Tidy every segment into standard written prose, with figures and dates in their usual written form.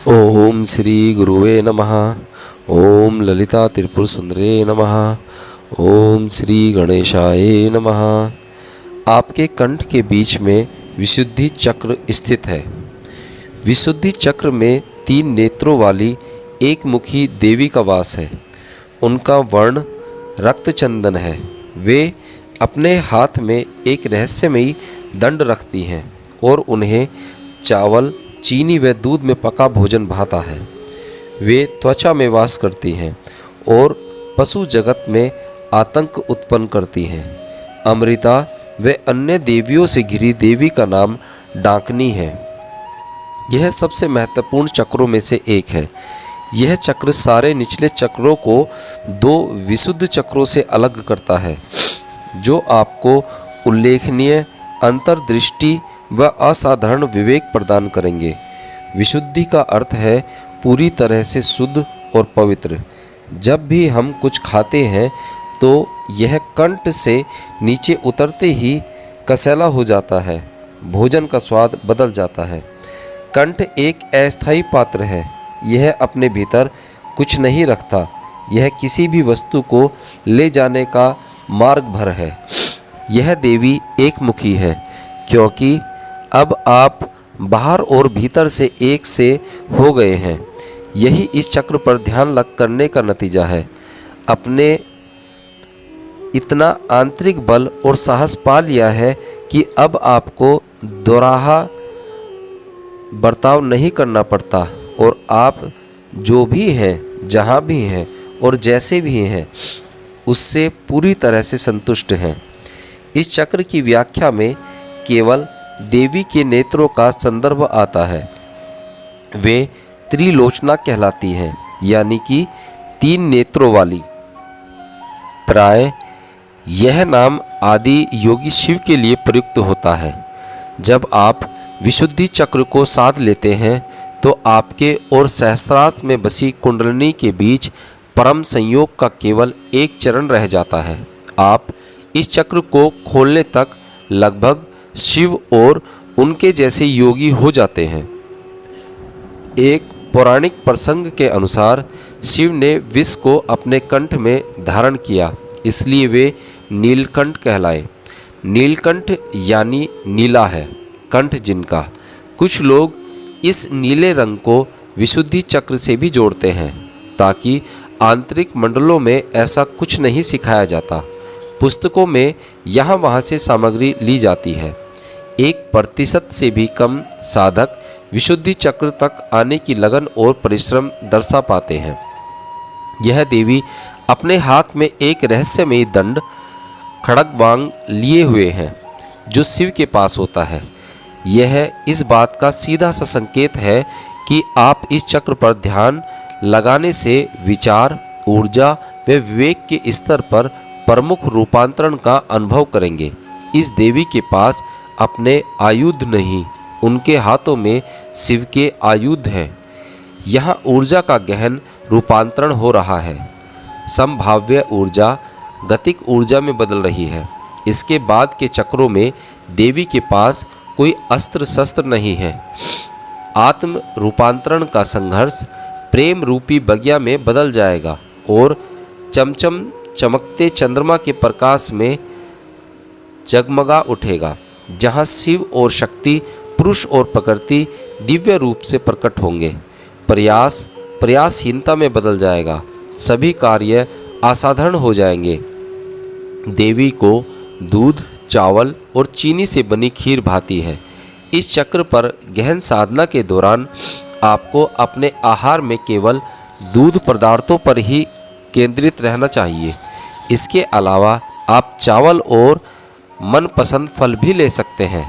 ओम श्री गुरुवे नमः। ओम ललिता त्रिपुर सुंदरे नमः। ओम श्री गणेशाय नमः। आपके कंठ के बीच में विशुद्धि चक्र स्थित है। विशुद्धि चक्र में 3 नेत्रों वाली एक मुखी देवी का वास है। उनका वर्ण रक्त चंदन है। वे अपने हाथ में एक रहस्यमयी दंड रखती हैं और उन्हें चावल, चीनी व दूध में पका भोजन भाता है। वे त्वचा में वास करती हैं और पशु जगत में आतंक उत्पन्न करती हैं। अमृता व अन्य देवियों से घिरी देवी का नाम डाकनी है। यह सबसे महत्वपूर्ण चक्रों में से एक है। यह चक्र सारे निचले चक्रों को 2 विशुद्ध चक्रों से अलग करता है, जो आपको उल्लेखनीय अंतर्दृष्टि व असाधारण विवेक प्रदान करेंगे। विशुद्धि का अर्थ है पूरी तरह से शुद्ध और पवित्र। जब भी हम कुछ खाते हैं तो यह कंठ से नीचे उतरते ही कसैला हो जाता है। भोजन का स्वाद बदल जाता है। कंठ एक अस्थायी पात्र है। यह अपने भीतर कुछ नहीं रखता। यह किसी भी वस्तु को ले जाने का मार्ग भर है। यह देवी एक मुखी है, क्योंकि अब आप बाहर और भीतर से एक से हो गए हैं। यही इस चक्र पर ध्यान लग करने का नतीजा है। अपने इतना आंतरिक बल और साहस पा लिया है कि अब आपको दोराहा बर्ताव नहीं करना पड़ता और आप जो भी हैं, जहाँ भी हैं और जैसे भी हैं, उससे पूरी तरह से संतुष्ट हैं। इस चक्र की व्याख्या में केवल देवी के नेत्रों का संदर्भ आता है। वे त्रिलोचना कहलाती हैं, यानी कि 3 नेत्रों वाली। प्राय यह नाम आदि योगी शिव के लिए प्रयुक्त होता है। जब आप विशुद्धि चक्र को साध लेते हैं तो आपके और सहस्त्रार्थ में बसी कुंडलिनी के बीच परम संयोग का केवल एक चरण रह जाता है। आप इस चक्र को खोलने तक लगभग शिव और उनके जैसे योगी हो जाते हैं। एक पौराणिक प्रसंग के अनुसार शिव ने विष को अपने कंठ में धारण किया, इसलिए वे नीलकंठ कहलाए। नीलकंठ यानी नीला है कंठ जिनका। कुछ लोग इस नीले रंग को विशुद्धि चक्र से भी जोड़ते हैं, ताकि आंतरिक मंडलों में ऐसा कुछ नहीं सिखाया जाता। पुस्तकों में यहाँ वहाँ से सामग्री ली जाती है। 1% से भी कम साधक विशुद्धि चक्र तक आने की लगन और परिश्रम दर्शा पाते हैं। यह देवी अपने हाथ में एक रहस्यमयी दंड खड़गवांग लिए हुए हैं, जो शिव के पास होता है। यह इस बात का सीधा सा संकेत है कि आप इस चक्र पर ध्यान लगाने से विचार, ऊर्जा व विवेक के स्तर पर प्रमुख रूपांतरण का अनुभव करेंगे। इस देवी के पास अपने आयुध नहीं, उनके हाथों में शिव के आयुध हैं। यहाँ ऊर्जा का गहन रूपांतरण हो रहा है। संभाव्य ऊर्जा गतिक ऊर्जा में बदल रही है। इसके बाद के चक्रों में देवी के पास कोई अस्त्र शस्त्र नहीं है। आत्म रूपांतरण का संघर्ष प्रेम रूपी बगिया में बदल जाएगा और चमचम चमकते चंद्रमा के प्रकाश में जगमगा उठेगा, जहाँ शिव और शक्ति, पुरुष और प्रकृति दिव्य रूप से प्रकट होंगे। प्रयासहीनता में बदल जाएगा। सभी कार्य असाधारण हो जाएंगे। देवी को दूध, चावल और चीनी से बनी खीर भाती है। इस चक्र पर गहन साधना के दौरान आपको अपने आहार में केवल दूध पदार्थों पर ही केंद्रित रहना चाहिए। इसके अलावा आप चावल और मनपसंद फल भी ले सकते हैं।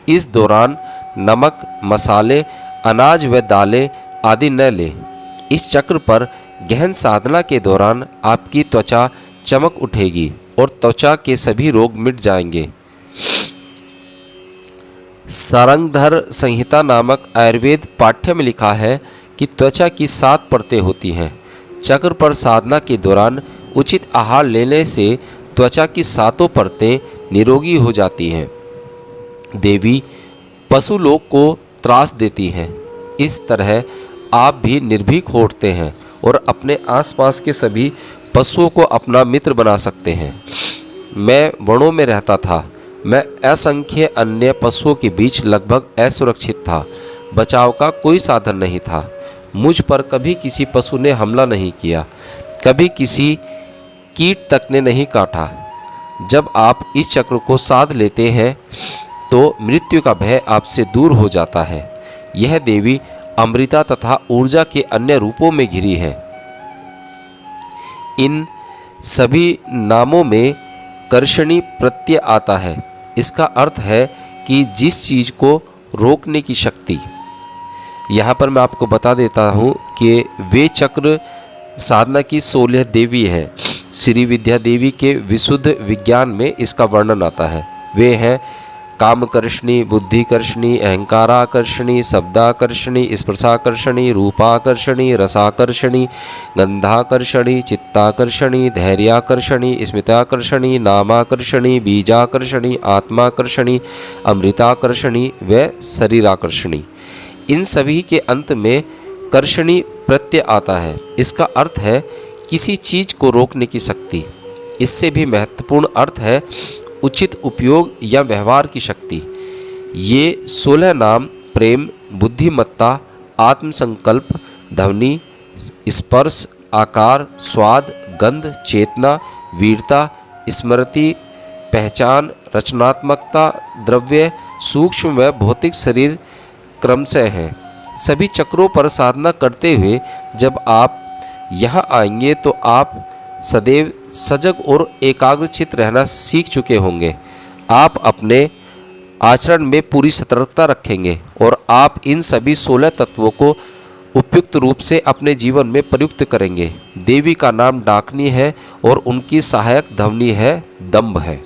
इस दौरान नमक, मसाले, अनाज व दालें आदि न लें। इस चक्र पर गहन साधना के दौरान आपकी त्वचा चमक उठेगी और त्वचा के सभी रोग मिट जाएंगे। सारंगधर संहिता नामक आयुर्वेद पाठ्य में लिखा है कि त्वचा की 7 परतें होती हैं। चक्र पर साधना के दौरान उचित आहार लेने से त्वचा की 7 परतें निरोगी हो जाती हैं। देवी पशु लोग को त्रास देती हैं। इस तरह आप भी निर्भीक हो उठते हैं और अपने आसपास के सभी पशुओं को अपना मित्र बना सकते हैं। मैं वनों में रहता था। मैं असंख्य अन्य पशुओं के बीच लगभग असुरक्षित था। बचाव का कोई साधन नहीं था। मुझ पर कभी किसी पशु ने हमला नहीं किया, कभी किसी कीट तक ने नहीं काटा। जब आप इस चक्र को साध लेते हैं तो मृत्यु का भय आपसे दूर हो जाता है। यह देवी अमृता तथा ऊर्जा के अन्य रूपों में घिरी है। इन सभी नामों में कर्षणी प्रत्यय आता है। इसका अर्थ है कि जिस चीज को रोकने की शक्ति। यहाँ पर मैं आपको बता देता हूँ कि वे चक्र साधना की 16 देवी हैं। श्री विद्या देवी के विशुद्ध विज्ञान में इसका वर्णन आता है। वे हैं कामकर्षणी, बुद्धिकर्षणी, अहंकाराकर्षणी, शब्दाकर्षणी, स्पर्शाकर्षणी, रूपाकर्षणी, रसाकर्षणी, गंधाकर्षणी, चित्ताकर्षणी, धैर्याकर्षणी, स्मिताकर्षणी, नामाकर्षणी, बीजाकर्षणी, आत्माकर्षणी, अमृताकर्षणी व शरीराकर्षणी। इन सभी के अंत में कर्षणी प्रत्यय आता है। इसका अर्थ है किसी चीज को रोकने की शक्ति। इससे भी महत्वपूर्ण अर्थ है उचित उपयोग या व्यवहार की शक्ति। ये 16 नाम प्रेम, बुद्धिमत्ता, आत्मसंकल्प, ध्वनि, स्पर्श, आकार, स्वाद, गंध, चेतना, वीरता, स्मृति, पहचान, रचनात्मकता, द्रव्य, सूक्ष्म व भौतिक शरीर क्रमशः हैं। सभी चक्रों पर साधना करते हुए जब आप यहाँ आएंगे तो आप सदैव सजग और एकाग्रचित रहना सीख चुके होंगे। आप अपने आचरण में पूरी सतर्कता रखेंगे और आप इन सभी 16 तत्वों को उपयुक्त रूप से अपने जीवन में प्रयुक्त करेंगे। देवी का नाम डाकनी है और उनकी सहायक ध्वनि है दंभ है।